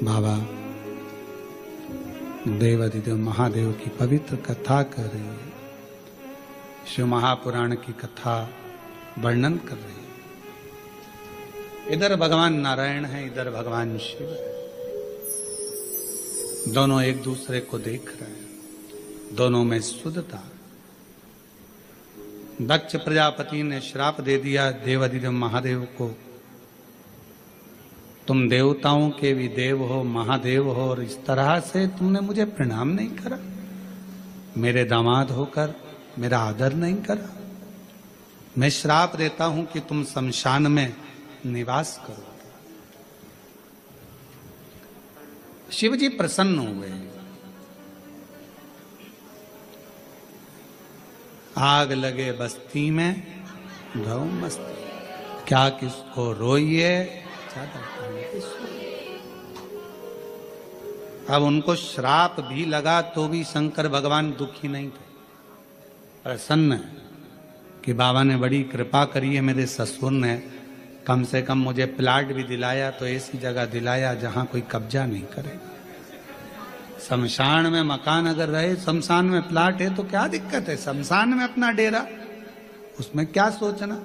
बाबा देवाधिदेव महादेव की पवित्र कथा कर रही है, शिव महापुराण की कथा वर्णन कर रही है। इधर भगवान नारायण है, इधर भगवान शिव है। दोनों एक दूसरे को देख रहे हैं, दोनों में शुद्धता। दक्ष प्रजापति ने श्राप दे दिया देवाधिदेव महादेव को, तुम देवताओं के भी देव हो, महादेव हो, और इस तरह से तुमने मुझे प्रणाम नहीं करा, मेरे दामाद होकर मेरा आदर नहीं करा। मैं श्राप देता हूं कि तुम शमशान में निवास करो। शिव जी प्रसन्न हुए। आग लगे बस्ती में गौ मस्ती, क्या किसको रोइए अब उनको श्राप भी लगा तो भी शंकर भगवान दुखी नहीं थे, प्रसन्न है कि बाबा ने बड़ी कृपा करी है। मेरे ससुर ने कम से कम मुझे प्लाट भी दिलाया, तो ऐसी जगह दिलाया जहां कोई कब्जा नहीं करे। शमशान में मकान अगर रहे, शमशान में प्लाट है तो क्या दिक्कत है, शमशान में अपना डेरा, उसमें क्या सोचना।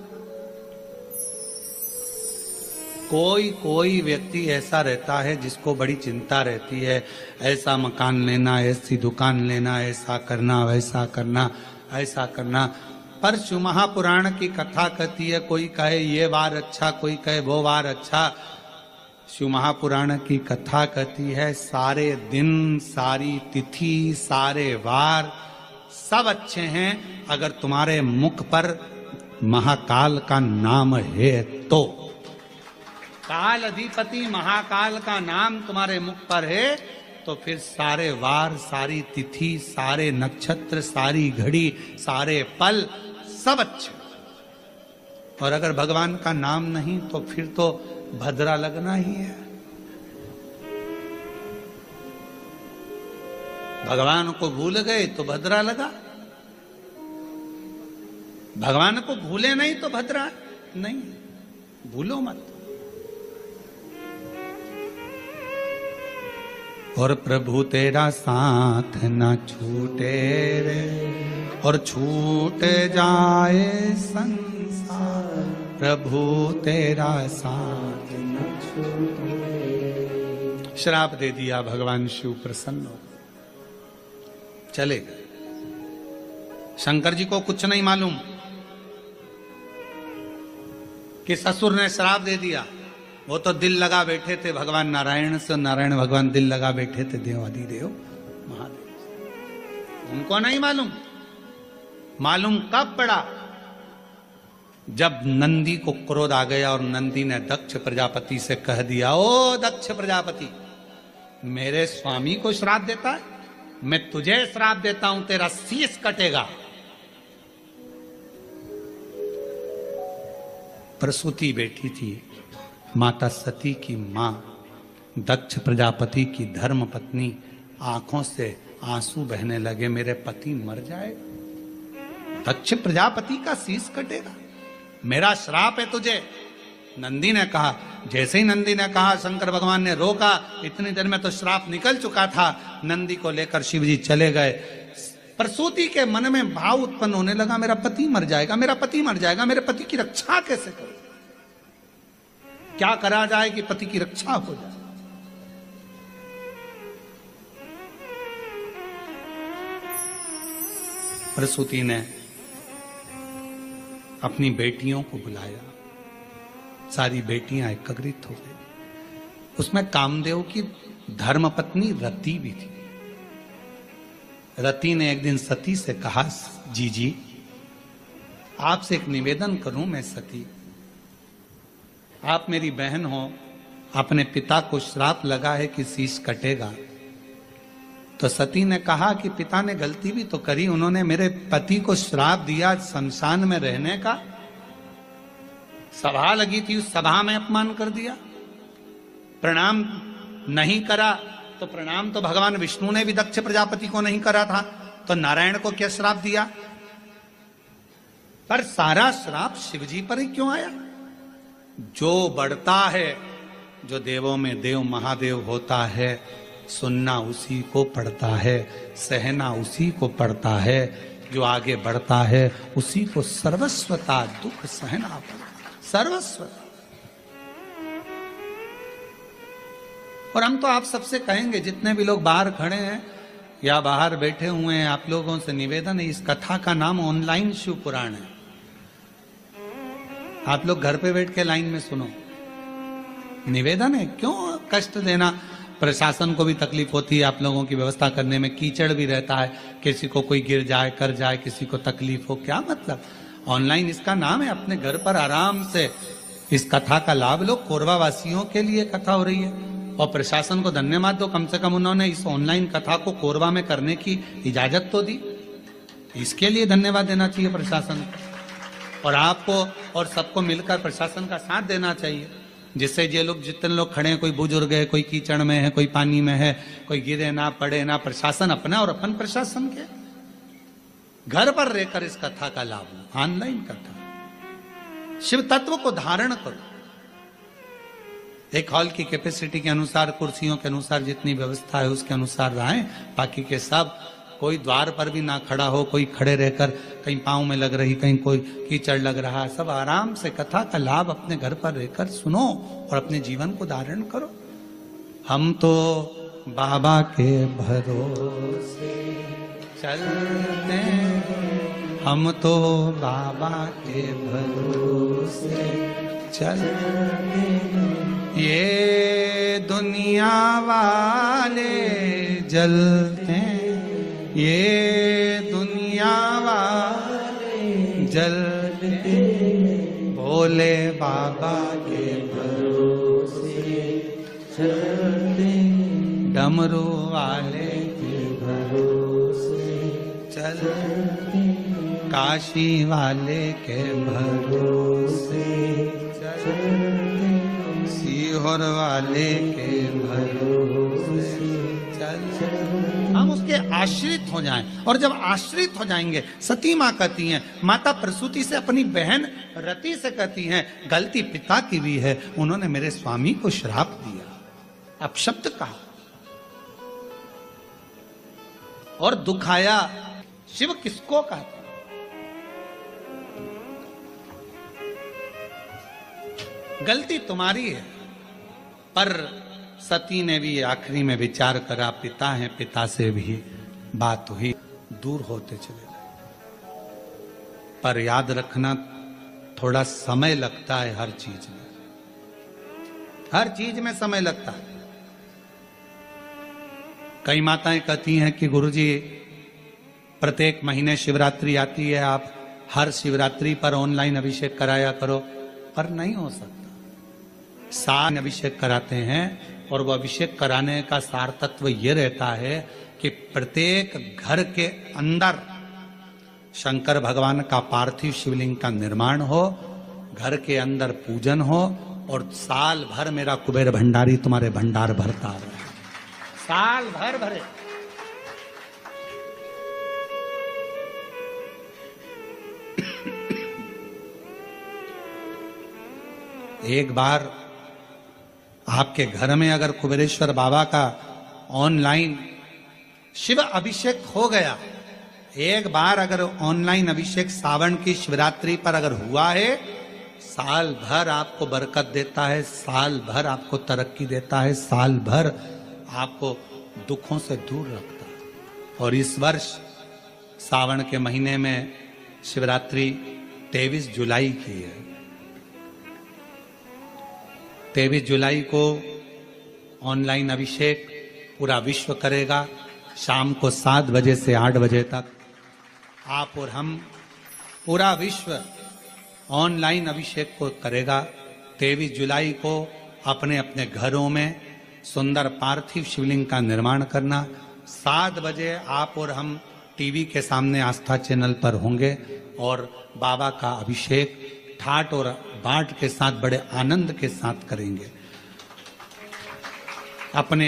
कोई व्यक्ति ऐसा रहता है जिसको बड़ी चिंता रहती है, ऐसा मकान लेना, ऐसी दुकान लेना, ऐसा करना, वैसा करना, ऐसा करना। पर शिव महापुराण की कथा कहती है, कोई कहे ये वार अच्छा, कोई कहे वो वार अच्छा। शिव महापुराण की कथा कहती है सारे दिन, सारी तिथि, सारे वार सब अच्छे हैं अगर तुम्हारे मुख पर महाकाल का नाम है तो। काल अधिपति महाकाल का नाम तुम्हारे मुख पर है तो फिर सारे वार, सारी तिथि, सारे नक्षत्र, सारी घड़ी, सारे पल सब अच्छे। और अगर भगवान का नाम नहीं तो फिर तो भद्रा लगना ही है। भगवान को भूल गए तो भद्रा लगा, भगवान को भूले नहीं तो भद्रा नहीं। भूलो मत। और प्रभु तेरा साथ न छूटे रे, और छूट जाए संसार, प्रभु तेरा साथ न छूटे। श्राप दे दिया, भगवान शिव प्रसन्न हो चले गए। शंकर जी को कुछ नहीं मालूम कि ससुर ने श्राप दे दिया। वो तो दिल लगा बैठे थे भगवान नारायण से, नारायण भगवान दिल लगा बैठे थे देवाधिदेव महादेव। उनको नहीं मालूम। मालूम कब पड़ा? जब नंदी को क्रोध आ गया और नंदी ने दक्ष प्रजापति से कह दिया, ओ दक्ष प्रजापति, मेरे स्वामी को श्राप देता है, मैं तुझे श्राप देता हूं, तेरा शीश कटेगा। प्रसूति बैठी थी, माता सती की मां, दक्ष प्रजापति की धर्म पत्नी, आंखों से आंसू बहने लगे, मेरे पति मर जाएगा, दक्ष प्रजापति का शीश कटेगा, मेरा श्राप है तुझे। नंदी ने कहा। जैसे ही नंदी ने कहा, शंकर भगवान ने रोका। इतनी देर में तो श्राप निकल चुका था। नंदी को लेकर शिव जी चले गए। प्रसूति के मन में भाव उत्पन्न होने लगा, मेरा पति मर जाएगा, मेरा पति मर जाएगा, मेरे पति की रक्षा कैसे करूं, क्या करा जाए कि पति की रक्षा हो जाए। प्रसूति ने अपनी बेटियों को बुलाया, सारी बेटियां एकत्रित हो गई। उसमें कामदेव की धर्मपत्नी रति भी थी। रति ने एक दिन सती से कहा, जी आपसे एक निवेदन करूं मैं सती, आप मेरी बहन हो, अपने पिता को श्राप लगा है कि शीश कटेगा। तो सती ने कहा कि पिता ने गलती भी तो करी, उन्होंने मेरे पति को श्राप दिया शमशान में रहने का, सभा लगी थी उस सभा में अपमान कर दिया, प्रणाम नहीं करा। तो प्रणाम तो भगवान विष्णु ने भी दक्ष प्रजापति को नहीं करा था, तो नारायण को क्या श्राप दिया? पर सारा श्राप शिवजी पर ही क्यों आया? जो बढ़ता है जो देवों में देव महादेव होता है, सुनना उसी को पड़ता है, सहना उसी को पड़ता है, जो आगे बढ़ता है उसी को सर्वस्वता दुख सहना पड़ता, सर्वस्वता। और हम तो आप सबसे कहेंगे, जितने भी लोग बाहर खड़े हैं या बाहर बैठे हुए हैं, आप लोगों से निवेदन है, इस कथा का नाम ऑनलाइन शिव पुराण है। आप लोग घर पे बैठ के लाइन में सुनो। निवेदन है, क्यों कष्ट देना। प्रशासन को भी तकलीफ होती है आप लोगों की व्यवस्था करने में, कीचड़ भी रहता है, किसी को कोई गिर जाए कर जाए, किसी को तकलीफ हो, क्या मतलब। ऑनलाइन इसका नाम है, अपने घर पर आराम से इस कथा का लाभ लो। कोरबा वासियों के लिए कथा हो रही है, और प्रशासन को धन्यवाद दो, कम से कम उन्होंने इस ऑनलाइन कथा को कोरबा में करने की इजाजत तो दी। इसके लिए धन्यवाद देना चाहिए प्रशासन को, और आपको और सबको मिलकर प्रशासन का साथ देना चाहिए, जिससे ये लोग जितने लोग खड़े हैं, कोई बुजुर्ग है, कोई कीचड़ में है, कोई पानी में है, कोई गिरे ना पड़े ना, प्रशासन अपना और अपन प्रशासन के, घर पर रहकर इस कथा का लाभ लो। ऑनलाइन कथा, शिव तत्व को धारण करो। एक हॉल की कैपेसिटी के अनुसार, कुर्सियों के अनुसार जितनी व्यवस्था है उसके अनुसार रहें, बाकी के सब कोई द्वार पर भी ना खड़ा हो, कोई खड़े रहकर कहीं पांव में लग रही, कहीं कोई कीचड़ लग रहा, सब आराम से कथा का लाभ अपने घर पर रहकर सुनो और अपने जीवन को धारण करो। हम तो बाबा के भरोसे चलते, हम तो बाबा के भरोसे चलते, ये दुनिया वाले जलते, ये दुनिया वाले जलते, भोले बाबा के भरोसे चलते, डमरू वाले के भरोसे चलते, काशी वाले के भरोसे चलते, सीहोर वाले के भरोसे चलते। हम उसके आश्रित हो जाएं, और जब आश्रित हो जाएंगे, सती माँ कहती हैं, माता प्रसूति से अपनी बहन रति से कहती हैं, गलती पिता की भी है, उन्होंने मेरे स्वामी को श्राप दिया, अपशब्द कहा और दुखाया। शिव किसको कहता? गलती तुम्हारी है, पर सती ने भी आखिरी में विचार करा, पिता है, पिता से भी बात हुई, दूर होते चले गए। पर याद रखना, थोड़ा समय लगता है हर चीज में, हर चीज में समय लगता है। कई माताएं कहती हैं कि गुरुजी प्रत्येक महीने शिवरात्रि आती है, आप हर शिवरात्रि पर ऑनलाइन अभिषेक कराया करो, पर नहीं हो सकता। सार अभिषेक कराते हैं, और वो अभिषेक कराने का सार तत्व ये रहता है कि प्रत्येक घर के अंदर शंकर भगवान का पार्थिव शिवलिंग का निर्माण हो, घर के अंदर पूजन हो, और साल भर मेरा कुबेर भंडारी तुम्हारे भंडार भरता रहे, साल भर भरे। एक बार आपके घर में अगर कुबेरेश्वर बाबा का ऑनलाइन शिव अभिषेक हो गया, एक बार अगर ऑनलाइन अभिषेक सावन की शिवरात्रि पर अगर हुआ है, साल भर आपको बरकत देता है, साल भर आपको तरक्की देता है, साल भर आपको दुखों से दूर रखता है। और इस वर्ष सावन के महीने में शिवरात्रि 23 जुलाई की है। 23 जुलाई को ऑनलाइन अभिषेक पूरा विश्व करेगा, शाम को 7 बजे से 8 बजे तक आप और हम, पूरा विश्व ऑनलाइन अभिषेक को करेगा। 23 जुलाई को अपने अपने घरों में सुंदर पार्थिव शिवलिंग का निर्माण करना। 7 बजे आप और हम टीवी के सामने आस्था चैनल पर होंगे और बाबा का अभिषेक ठाट और बाट के साथ बड़े आनंद के साथ करेंगे। अपने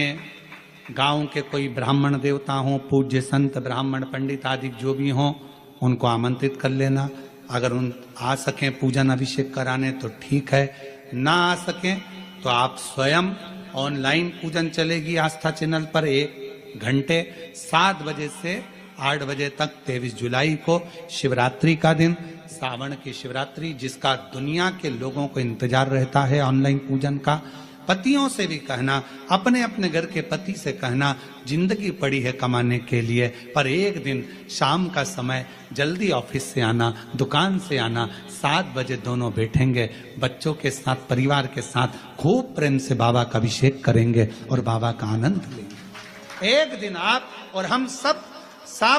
गांव के कोई ब्राह्मण देवता हों, पूज्य संत ब्राह्मण पंडित आदि जो भी हों, उनको आमंत्रित कर लेना। अगर उन आ सकें पूजन अभिषेक कराने तो ठीक है, ना आ सकें तो आप स्वयं ऑनलाइन पूजन चलेगी आस्था चैनल पर 1 घंटे 7 बजे से 8 बजे तक 23 जुलाई को शिवरात्रि का दिन, सावन की शिवरात्रि, जिसका दुनिया के लोगों को इंतजार रहता है ऑनलाइन पूजन का। पतियों से भी कहना, अपने अपने घर के पति से कहना, जिंदगी पड़ी है कमाने के लिए, पर एक दिन शाम का समय जल्दी ऑफिस से आना, दुकान से आना, 7 बजे दोनों बैठेंगे, बच्चों के साथ, परिवार के साथ खूब प्रेम से बाबा का अभिषेक करेंगे और बाबा का आनंद लेंगे। एक दिन आप और हम सब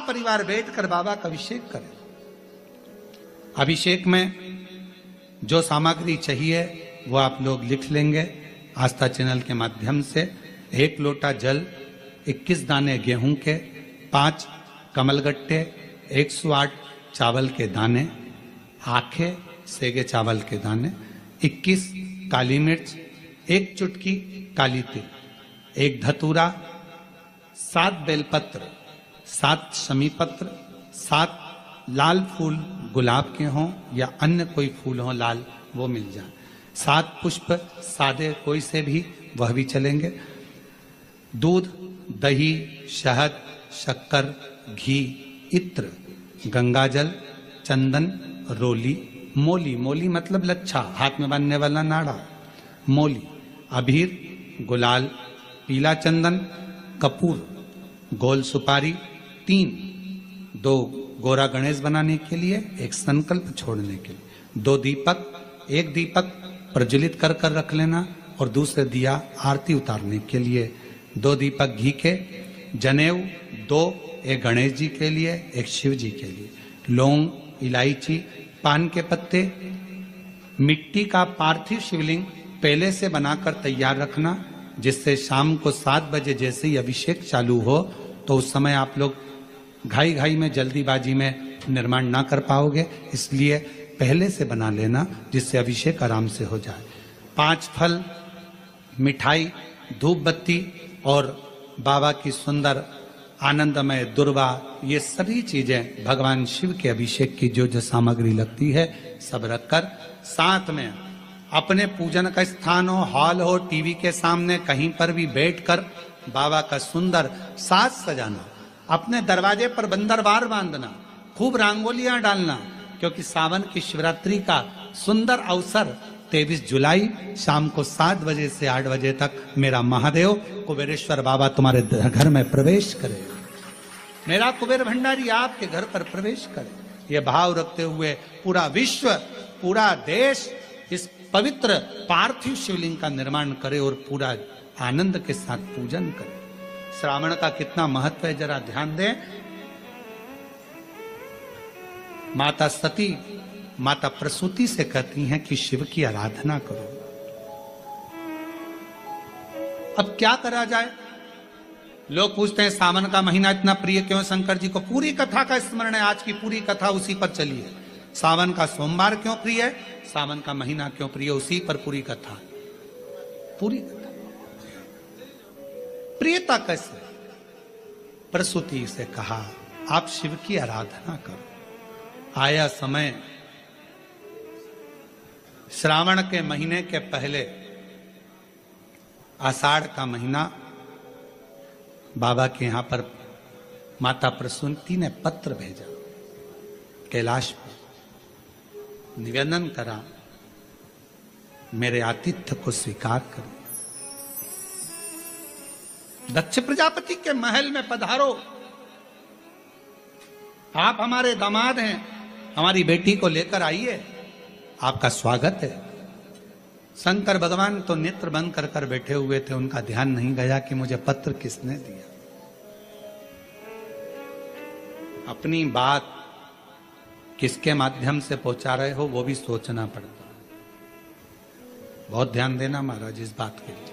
परिवार बैठकर बाबा का अभिषेक करें। अभिषेक में जो सामग्री चाहिए वो आप लोग लिख लेंगे आस्था चैनल के माध्यम से। 1 लोटा जल, 21 दाने गेहूं के, 5 कमलगट्टे, 108 चावल के दाने, आखे सेगे चावल के दाने, 21 काली मिर्च, 1 चुटकी काली तिल, 1 धतूरा, 7 बेलपत्र, 7 शमी पत्र, 7 लाल फूल गुलाब के हों या अन्य कोई फूल हो लाल, वो मिल जाए, 7 पुष्प सादे कोई से भी, वह भी चलेंगे। दूध, दही, शहद, शक्कर, घी, इत्र, गंगाजल, चंदन, रोली, मोली, मोली मतलब लच्छा, हाथ में बांधने वाला नाड़ा, मोली, अबीर, गुलाल, पीला चंदन, कपूर, गोल सुपारी, 2 गोरा गणेश बनाने के लिए, 1 संकल्प छोड़ने के लिए, 2 दीपक, 1 दीपक प्रज्वलित कर रख लेना और दूसरे दिया आरती उतारने के लिए, 2 दीपक घी के, जनेऊ 2, 1 गणेश जी के लिए, 1 शिव जी के लिए, लौंग, इलायची, पान के पत्ते, मिट्टी का पार्थिव शिवलिंग पहले से बनाकर तैयार रखना, जिससे शाम को 7 बजे जैसे ही अभिषेक चालू हो तो उस समय आप लोग घाई घाई में, जल्दीबाजी में निर्माण ना कर पाओगे, इसलिए पहले से बना लेना जिससे अभिषेक आराम से हो जाए। 5 फल, मिठाई, धूप बत्ती और बाबा की सुंदर आनंदमय दुर्वा, ये सभी चीजें भगवान शिव के अभिषेक की जो जो सामग्री लगती है सब रखकर, साथ में अपने पूजन का स्थान हो, हॉल हो, टीवी के सामने कहीं पर भी बैठकर बाबा का सुंदर साज सजाना, अपने दरवाजे पर बंदरवार बांधना, खूब रंगोलियां डालना, क्योंकि सावन की शिवरात्रि का सुंदर अवसर 23 जुलाई शाम को 7 बजे से 8 बजे तक मेरा महादेव कुबेरेश्वर बाबा तुम्हारे घर में प्रवेश करे, मेरा कुबेर भंडारी आपके घर पर प्रवेश करे। ये भाव रखते हुए पूरा विश्व, पूरा देश इस पवित्र पार्थिव शिवलिंग का निर्माण करे और पूरा आनंद के साथ पूजन करे। श्रावण का कितना महत्व है जरा ध्यान दें। माता सती, माता प्रसूति से कहती हैं कि शिव की आराधना करो। अब क्या करा जाए? लोग पूछते हैं सावन का महीना इतना प्रिय क्यों शंकर जी को? पूरी कथा का स्मरण है, आज की पूरी कथा उसी पर चली है। सावन का सोमवार क्यों प्रिय है, सावन का महीना क्यों प्रिय, उसी पर पूरी कथा, पूरी कथा। प्रियता कैसे? प्रसूति से कहा आप शिव की आराधना करो। आया समय, श्रावण के महीने के पहले आषाढ़ का महीना, बाबा के यहां पर माता प्रसूति ने पत्र भेजा, कैलाश पर निवेदन करा मेरे आतिथ्य को स्वीकार करें, दक्ष प्रजापति के महल में पधारो, आप हमारे दामाद हैं, हमारी बेटी को लेकर आइए, आपका स्वागत है। शंकर भगवान तो नेत्र बंद कर कर बैठे हुए थे, उनका ध्यान नहीं गया कि मुझे पत्र किसने दिया। अपनी बात किसके माध्यम से पहुंचा रहे हो वो भी सोचना पड़ता है। बहुत ध्यान देना महाराज इस बात के लिए।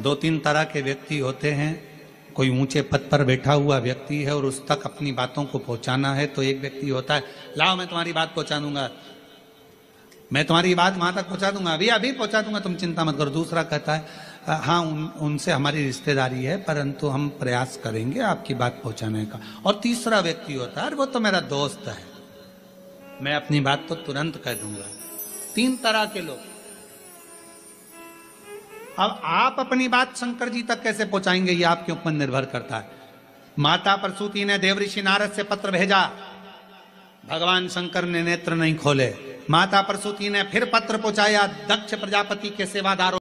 2-3 तरह के व्यक्ति होते हैं। कोई ऊंचे पद पर बैठा हुआ व्यक्ति है और उस तक अपनी बातों को पहुंचाना है, तो एक व्यक्ति होता है लाओ मैं तुम्हारी बात पहुंचा दूंगा, मैं तुम्हारी बात वहां तक पहुंचा दूंगा, अभी पहुंचा दूंगा, तुम चिंता मत करो। दूसरा कहता है हाँ उनसे हमारी रिश्तेदारी है परंतु हम प्रयास करेंगे आपकी बात पहुंचाने का। और तीसरा व्यक्ति होता है वो तो मेरा दोस्त है, मैं अपनी बात तो तुरंत कह दूंगा। 3 तरह के लोग। अब आप अपनी बात शंकर जी तक कैसे पहुंचाएंगे, ये आपके ऊपर निर्भर करता है। माता प्रसूति ने देवऋषि नारद से पत्र भेजा, भगवान शंकर ने नेत्र नहीं खोले। माता प्रसूति ने फिर पत्र पहुंचाया दक्ष प्रजापति के सेवादारों